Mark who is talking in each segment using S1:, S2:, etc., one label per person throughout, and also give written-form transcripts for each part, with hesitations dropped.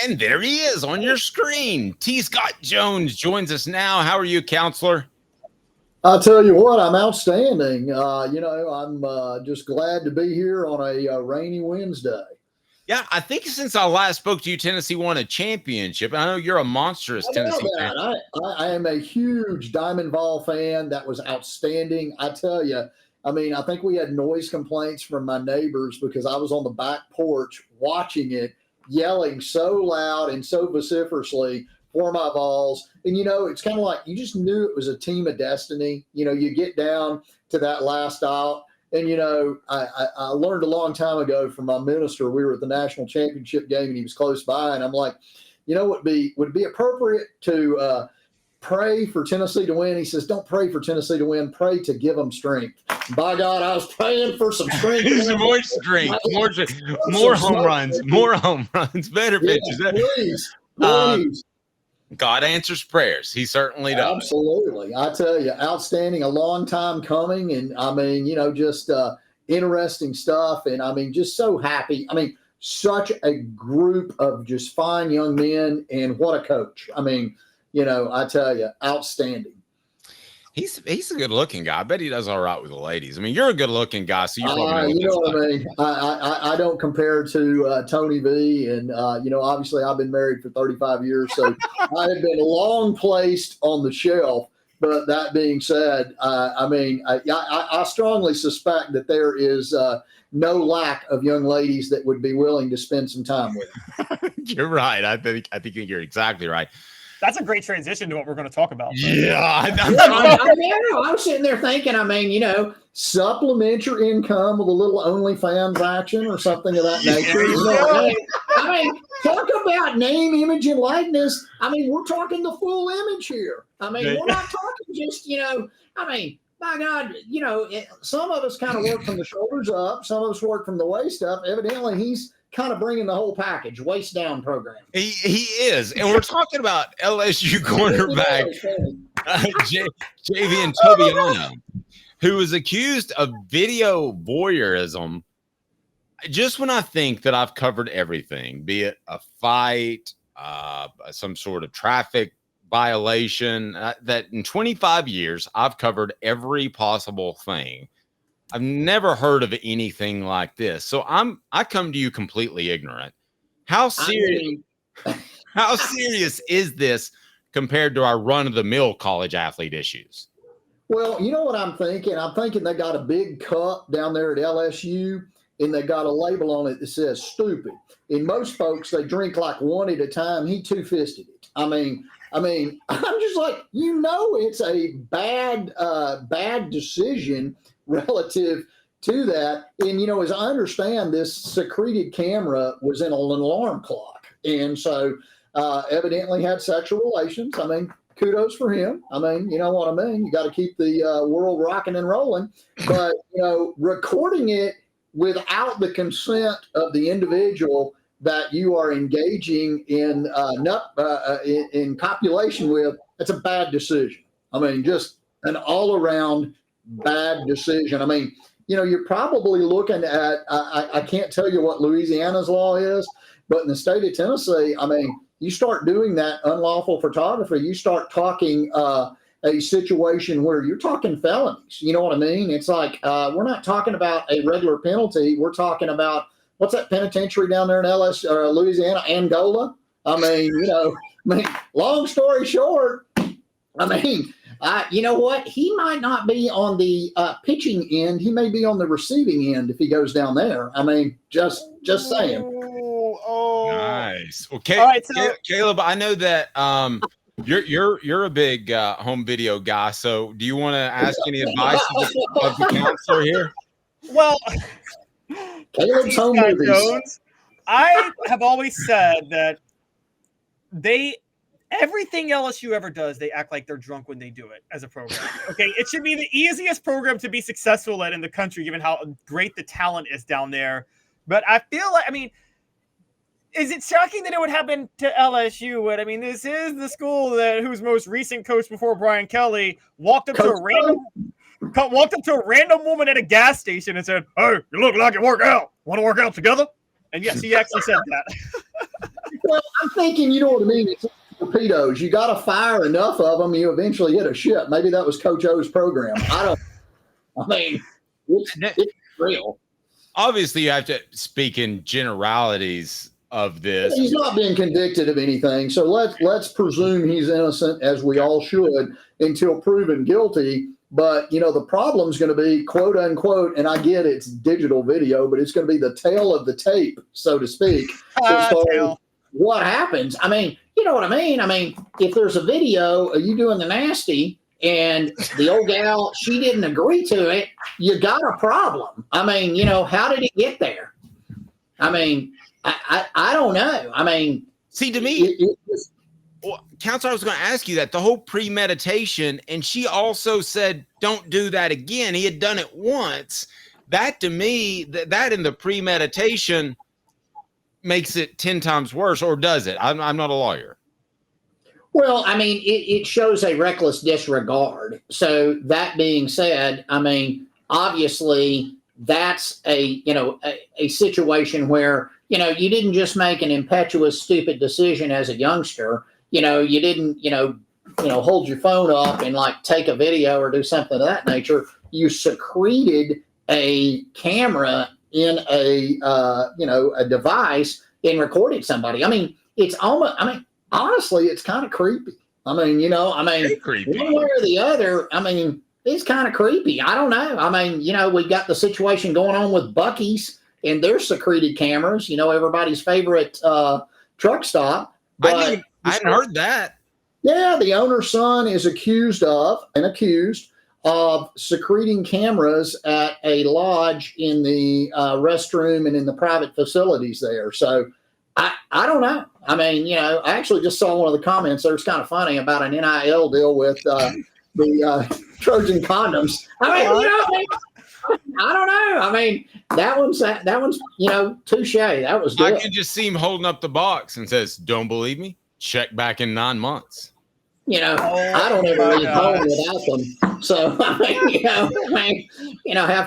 S1: And there he is on your screen. T. Scott Jones joins us now. How are you, counselor?
S2: I'll tell you what, I'm outstanding. I'm just glad to be here on a rainy Wednesday.
S1: Yeah, I think since I last spoke to you, Tennessee won a championship. I know you're a monstrous Tennessee fan.
S2: I am a huge Diamond Ball fan. That was outstanding. I tell you, I mean, I think we had noise complaints from my neighbors because I was on the back porch watching it, yelling so loud and so vociferously for my Vols. And, it's kind of like you just knew it was a team of destiny. You get down to that last out. And, I learned a long time ago from my minister, we were at the national championship game and he was close by. And I'm like, would it be appropriate to pray for Tennessee to win? He says, don't pray for Tennessee to win. Pray to give them strength. By God, I was praying for some strength.
S1: More strength, more home runs, better pitches.
S2: Please.
S1: God answers prayers. He certainly does.
S2: Absolutely. I tell you, outstanding, a long time coming. And I mean, just interesting stuff. And I mean, just so happy. I mean, such a group of just fine young men and what a coach. I mean, I tell you, outstanding.
S1: He's a good looking guy. I bet he does all right with the ladies. I mean, you're a good looking guy, so you probably
S2: know what I mean. I don't compare to Tony V, and obviously I've been married for 35 years, so I have been long placed on the shelf. But that being said, I strongly suspect that there is no lack of young ladies that would be willing to spend some time with him.
S1: You're right. I think you're exactly right.
S3: That's a great transition to what we're going to talk about.
S1: Yeah.
S2: I was sitting there thinking, supplement your income with a little OnlyFans action or something of that nature. Talk about name, image, and likeness. We're talking the full image here. We're not talking just, my God, some of us kind of work from the shoulders up. Some of us work from the waist up. Evidently, he's kind of bringing the whole package, waist down program.
S1: He is. And we're talking about LSU cornerback Javien Toviano, who is accused of video voyeurism. Just when I think that I've covered everything, be it a fight, some sort of traffic violation, that in 25 years, I've covered every possible thing. I've never heard of anything like this. So I come to you completely ignorant. How serious is this compared to our run-of-the-mill college athlete issues?
S2: Well, you know what I'm thinking? I'm thinking they got a big cup down there at LSU, and they got a label on it that says stupid. And most folks, they drink like one at a time. He two-fisted it. I'm just like, it's a bad decision relative to that. And, as I understand, this secreted camera was in an alarm clock. And so evidently had sexual relations. Kudos for him. You know what I mean? You got to keep the world rocking and rolling. But, recording it without the consent of the individual that you are engaging in copulation with, that's a bad decision. Just an all-around bad decision. You're probably looking at, I can't tell you what Louisiana's law is, but in the state of Tennessee, you start doing that unlawful photography, you start talking a situation where you're talking felonies. You know what I mean? It's like, we're not talking about a regular penalty. We're talking about, what's that penitentiary down there in Louisiana, Angola? Long story short, you know what? He might not be on the pitching end. He may be on the receiving end if he goes down there. Just saying.
S3: Oh,
S1: nice. Well,
S3: all right,
S1: Caleb, I know that you're a big home video guy. So, do you want to ask any advice of the counselor here?
S3: Well,
S2: Caleb's home movies.
S3: Jones, I have always said that everything LSU ever does, they act like they're drunk when they do it as a program. Okay, it should be the easiest program to be successful at in the country, given how great the talent is down there. But I feel like, is it shocking that it would happen to LSU? But this is the school whose most recent coach before Brian Kelly walked up to a random woman at a gas station and said, "Hey, you look like you work out. Want to work out together?" And yes, he actually said that.
S2: Well, I'm thinking, you know what I mean? It's like torpedoes. You got to fire enough of them, you eventually hit a ship. Maybe that was Coach O's program. I mean, it's real.
S1: Obviously, you have to speak in generalities of this.
S2: He's not been convicted of anything, so let's presume he's innocent, as we all should, until proven guilty. But, you know, the problem's going to be, quote unquote, and I get it's digital video, but it's going to be the tail of the tape, so to speak. As far as what happens. I mean, you know what I mean? I mean, if there's a video of you doing the nasty and the old gal, she didn't agree to it, you got a problem. I mean, you know, how did it get there? I mean, I don't know. I mean,
S1: see, to me, well, Counselor, I was going to ask you that, the whole premeditation, and she also said, don't do that again. He had done it once. That, to me, that in the premeditation makes it 10 times worse, or does it? I'm not a lawyer.
S2: Well, I mean, it shows a reckless disregard. So that being said, I mean, obviously that's a situation where, you know, you didn't just make an impetuous, stupid decision as a youngster. You know, you didn't, hold your phone up and like take a video or do something of that nature. You secreted a camera in a device and recorded somebody. I mean, it's almost, honestly, it's kind of creepy. I mean, one way or the other, I mean, it's kind of creepy. I don't know. I mean, you know, we've got the situation going on with Buc-ee's and their secreted cameras, you know, everybody's favorite truck stop. But
S1: I hadn't heard that.
S2: Yeah, the owner's son is accused of secreting cameras at a lodge in the restroom and in the private facilities there. So I don't know. I mean, you know, I actually just saw one of the comments there. It's kind of funny about an NIL deal with the Trojan condoms. I mean, you know, I don't know. I mean, that one's you know, touche. That was good.
S1: I can just see him holding up the box and says, "Don't believe me? Check back in 9 months."
S2: You know, I don't ever leave home without them. So, have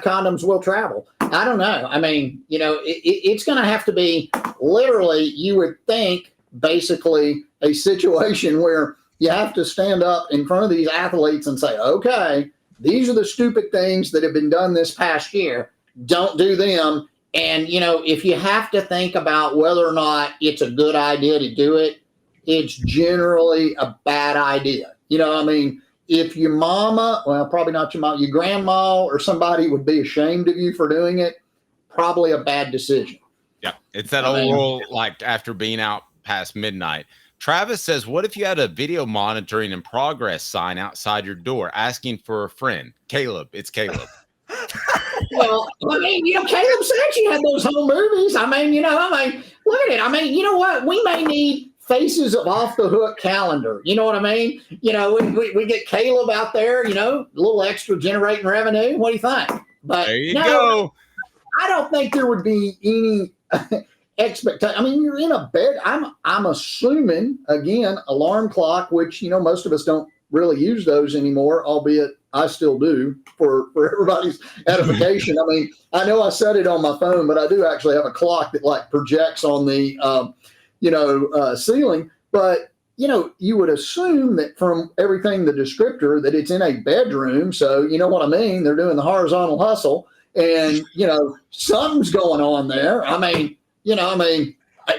S2: condoms will travel. I don't know. I mean, you know, it's going to have to be literally, you would think, basically a situation where you have to stand up in front of these athletes and say, okay, these are the stupid things that have been done this past year. Don't do them. And, you know, if you have to think about whether or not it's a good idea to do it, it's generally a bad idea. You know, I mean, if your mama, well, probably not your mom, your grandma or somebody would be ashamed of you for doing it, probably a bad decision.
S1: Yeah, it's that old rule, like after being out past midnight. Travis says, what if you had a video monitoring in progress sign outside your door asking for a friend? Caleb, it's Caleb.
S2: Well, I mean, you know, Caleb said you had those home movies. I mean, look at it. I mean, you know what? We may need faces of off the hook calendar. You know what I mean? You know, we get Caleb out there, you know, a little extra generating revenue. What do you think? But
S1: there you go.
S2: I don't think there would be any expectation. I mean, you're in a bed. I'm assuming, again, alarm clock, which, you know, most of us don't really use those anymore, albeit I still do for everybody's edification. I mean, I know I set it on my phone, but I do actually have a clock that like projects on the ceiling. But, you know, you would assume that from everything, the descriptor, that it's in a bedroom. So, you know what I mean? They're doing the horizontal hustle and, you know, something's going on there. I mean,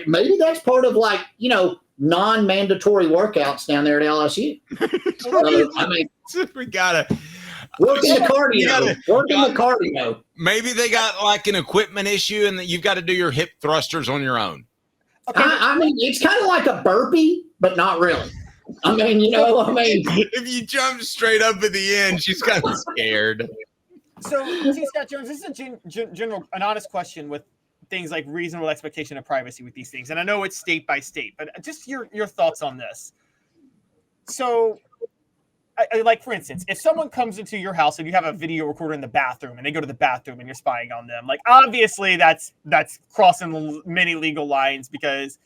S2: maybe that's part of like, you know, non-mandatory workouts down there at LSU.
S1: We gotta
S2: working the cardio.
S1: Maybe they got like an equipment issue and that you've got to do your hip thrusters on your own.
S2: Okay. I mean, it's kind of like a burpee, but not really. I mean,
S1: if you jump straight up at the end, she's kind of scared.
S3: So, see, Scott Jones, this is an honest question with things like reasonable expectation of privacy with these things. And I know it's state by state, but just your thoughts on this. So, like, for instance, if someone comes into your house and you have a video recorder in the bathroom and they go to the bathroom and you're spying on them, like, obviously that's crossing many legal lines because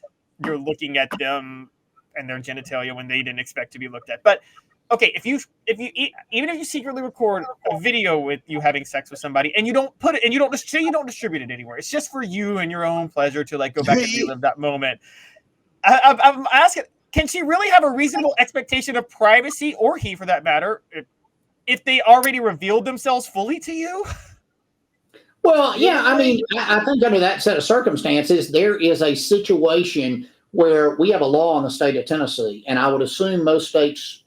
S3: you're looking at them and their genitalia when they didn't expect to be looked at. But okay, even if you secretly record a video with you having sex with somebody and you don't put it and you don't distribute it anywhere, it's just for you and your own pleasure to like go back and relive that moment. I'm asking, can she really have a reasonable expectation of privacy, or he for that matter, if they already revealed themselves fully to you?
S4: Well, yeah, I mean, I think under that set of circumstances, there is a situation where we have a law in the state of Tennessee, and I would assume most states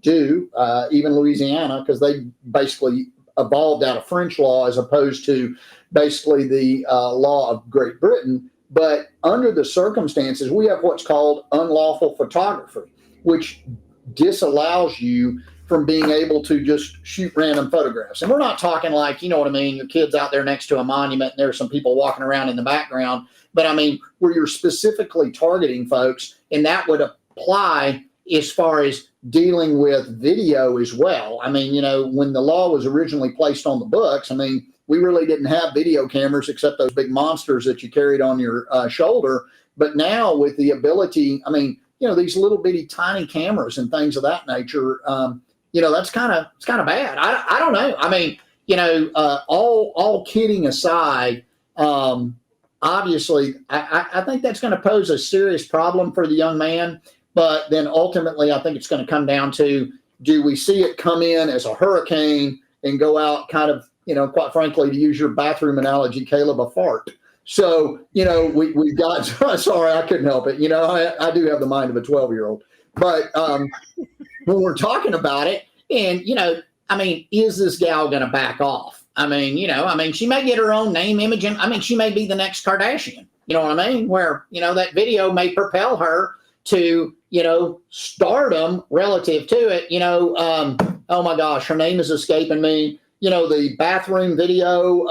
S4: do, even Louisiana, because they basically evolved out of French law as opposed to basically the law of Great Britain. But under the circumstances, we have what's called unlawful photography, which disallows you from being able to just shoot random photographs. And we're not talking like, you know what I mean, your kid's out there next to a monument and there's some people walking around in the background. But I mean, where you're specifically targeting folks, and that would apply as far as dealing with video as well. I mean, you know, when the law was originally placed on the books, I mean, we really didn't have video cameras except those big monsters that you carried on your shoulder. But now with the ability, I mean, you know, these little bitty tiny cameras and things of that nature, you know, it's kind of bad. I don't know. I mean, you know, all kidding aside, obviously, I think that's going to pose a serious problem for the young man. But then ultimately, I think it's going to come down to, do we see it come in as a hurricane and go out kind of, you know, quite frankly, to use your bathroom analogy, Caleb, a fart. So, you know, we've got, sorry, I couldn't help it. You know, I do have the mind of a 12-year-old. But when we're talking about it, and, you know, I mean, is this gal going to back off? I mean, you know, I mean, she may get her own name, image, and I mean, she may be the next Kardashian. You know what I mean? Where, you know, that video may propel her to, you know, stardom relative to it. You know, oh my gosh, her name is escaping me. You know, the bathroom video,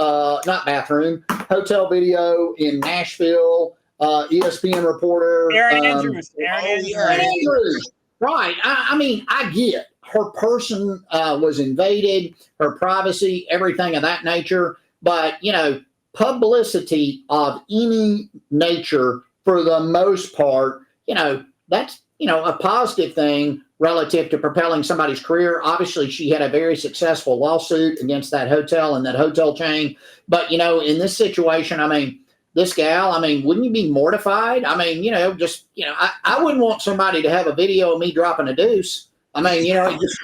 S4: not bathroom, hotel video in Nashville, ESPN reporter.
S3: Aaron Andrews.
S4: Aaron Andrews. Right. I mean, I get her person was invaded, her privacy, everything of that nature. But, you know, publicity of any nature, for the most part, you know, that's, you know, a positive thing relative to propelling somebody's career. Obviously, she had a very successful lawsuit against that hotel and that hotel chain. But, you know, in this situation, I mean, this gal, I mean, wouldn't you be mortified? I mean, you know, just, you know, I wouldn't want somebody to have a video of me dropping a deuce. I mean, you know, just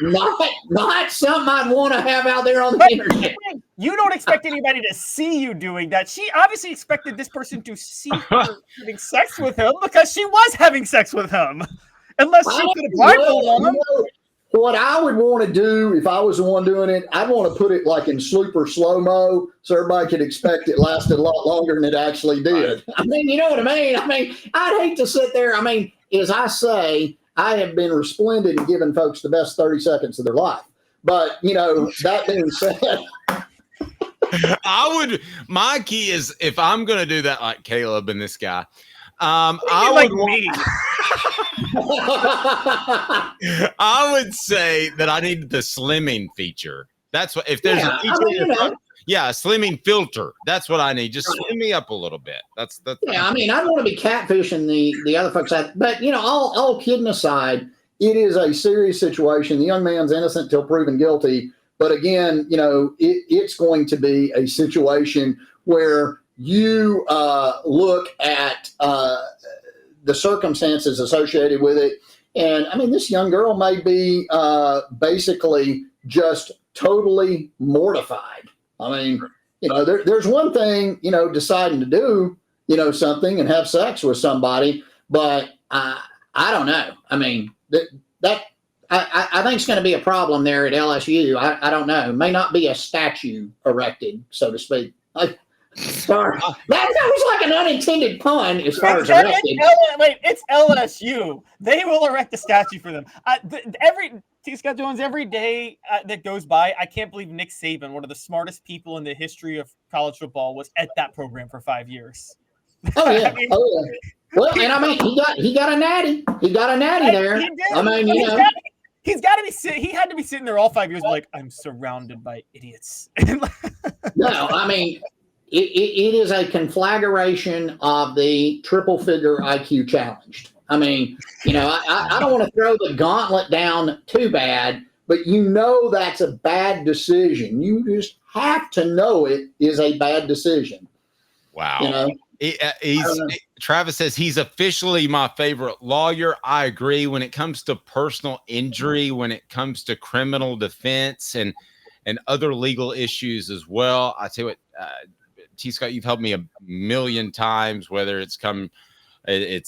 S4: not something I'd want to have out there on the internet.
S3: You don't expect anybody to see you doing that. She obviously expected this person to see her having sex with him, because she was having sex with him. Unless she could have blindfolded him.
S2: You know, what I would want to do if I was the one doing it, I'd want to put it like in super slow-mo so everybody could expect it lasted a lot longer than it actually did.
S4: I mean, you know what I mean? I mean, I'd hate to sit there. I mean, as I say, I have been resplendent in giving folks the best 30 seconds of their life. But, you know, that being said,
S1: my key is, if I'm going to do that like Caleb and this guy, I would say that I need the slimming feature. That's what, if there's a feature,
S4: a
S1: slimming filter. That's what I need. Just slim me up a little bit. That's
S4: yeah. I mean, I don't want to be catfishing the other folks, but you know, all kidding aside,
S2: it is a serious situation. The young man's innocent till proven guilty. But again, you know, it's going to be a situation where you look at the circumstances associated with it. And I mean, this young girl may be basically just totally mortified. I mean, you know, there's one thing, you know, deciding to do, you know, something and have sex with somebody, but I don't know. I mean, I think it's going to be a problem there at LSU. I don't know. It may not be a statue erected, so to speak. Sorry. That was like an unintended pun as far as erected.
S3: Wait, it's LSU. They will erect a statue for them. Scott Jones, every day that goes by, I can't believe Nick Saban, one of the smartest people in the history of college football, was at that program for 5 years.
S4: Oh, yeah. Well, and I mean, he got a natty. He got a natty there.
S3: He did.
S4: I mean, you know.
S3: He had to be sitting there all 5 years like, I'm surrounded by idiots.
S4: No, I mean, it is a conflagration of the triple figure IQ challenged. I mean, you know, I don't want to throw the gauntlet down too bad, but you know that's a bad decision. You just have to know it is a bad decision.
S1: Wow.
S4: You know?
S1: He's Travis says he's officially my favorite lawyer. I agree. When it comes to personal injury, when it comes to criminal defense and other legal issues as well, I tell you what, T. Scott, you've helped me a million times, whether it's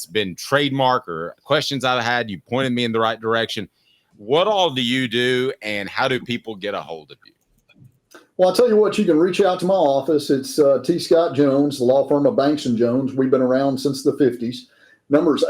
S1: been trademark or questions I've had. You pointed me in the right direction. What all do you do, and how do people get a hold of you?
S2: Well, I'll tell you what, you can reach out to my office. It's T. Scott Jones, the law firm of Banks & Jones. We've been around since the 50s. Number is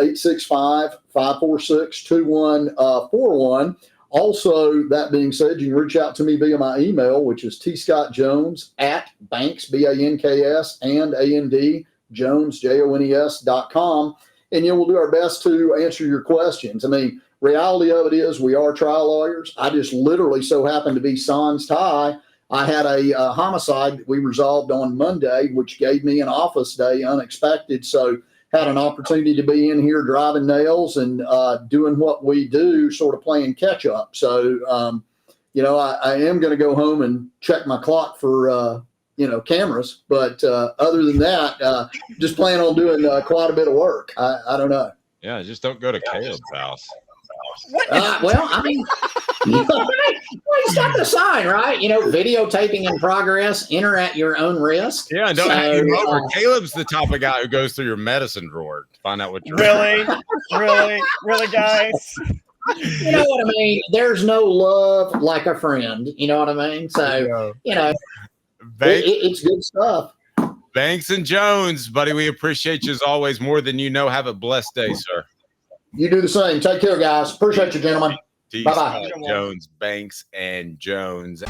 S2: 865-546-2141. Also, that being said, you can reach out to me via my email, which is tscottjones@banks, BANKS, and AND, Jones, JONES.com. And we'll do our best to answer your questions. I mean, reality of it is we are trial lawyers. I just literally so happen to be sans tie. I had a homicide that we resolved on Monday, which gave me an office day unexpected. So had an opportunity to be in here driving nails and doing what we do, sort of playing catch up. So, I am going to go home and check my clock for, cameras. But other than that, just plan on doing quite a bit of work. I don't know.
S1: Yeah, just don't go to Caleb's house.
S4: Well, I mean, you got the sign, right? Videotaping in progress, enter at your own risk.
S1: Yeah, don't hand him over. Caleb's the type of guy who goes through your medicine drawer to find out what you're
S3: really, guys.
S4: You know what I mean? There's no love like a friend. You know what I mean? So, it's good stuff.
S1: Banks & Jones, buddy, we appreciate you as always more than you know. Have a blessed day, sir.
S2: You do the same. Take care, guys. Appreciate you, gentlemen. Bye-bye.
S1: Jones, Banks & Jones.